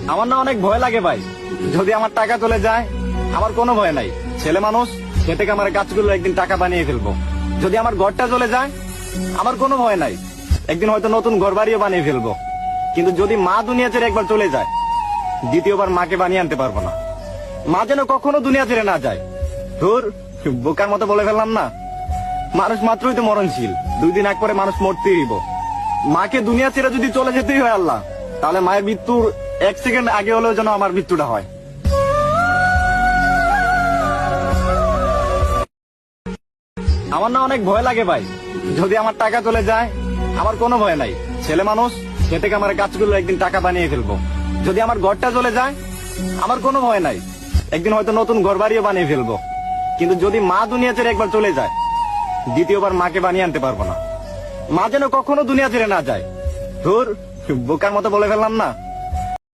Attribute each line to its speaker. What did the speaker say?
Speaker 1: আমার না অনেক ভয় লাগে ভাই, যদি আমার টাকা চলে যায় আমার কোনো ভয় নাই। ছেলে মানুষ, খেটে আমার গাছগুলো একদিন টাকা বানিয়ে ফেলবো। যদি আমার ঘরটা চলে যায় আমার কোনো ভয় নাই, একদিন হয়তো নতুন ঘর বাড়িও বানিয়ে ফেলবো। কিন্তু যদি মা দুনিয়া ছেড়ে একবার চলে যায়, দ্বিতীয়বার মাকে বানিয়ে আনতে পারবো না। মা যেন কখনো দুনিয়া ছেড়ে না যায়। ধুর, বোকার মতো বলে ফেললাম না। মানুষ মাত্রই তো মরণশীল, 2 দিন আগ পরে মানুষ মরতেই হইব। মাকে দুনিয়া ছেড়ে যদি চলে যেতেই হয় আল্লাহ, তাহলে মায়ের মৃত্যুর 1 সেকেন্ড আগে হলেও যেন আমার মৃত্যুটা হয়। আমার না অনেক ভয় লাগে ভাই, যদি আমার টাকা চলে যায় আমার কোনো ভয় নাই। ছেলে মানুষ, খেটে আমার গাছগুলো একদিন টাকা বানিয়ে ফেলবো। যদি আমার ঘরটা চলে যায় আমার কোনো ভয় নাই, একদিন হয়তো নতুন ঘর বাড়িও বানিয়ে ফেলবো। কিন্তু যদি মা দুনিয়া ছেড়ে একবার চলে যায়, দ্বিতীয়বার মাকে বানিয়ে আনতে পারবো না। মা যেন কখনো দুনিয়া ছেড়ে না যায়। ধুর, বোকার মতো বলে ফেললাম না।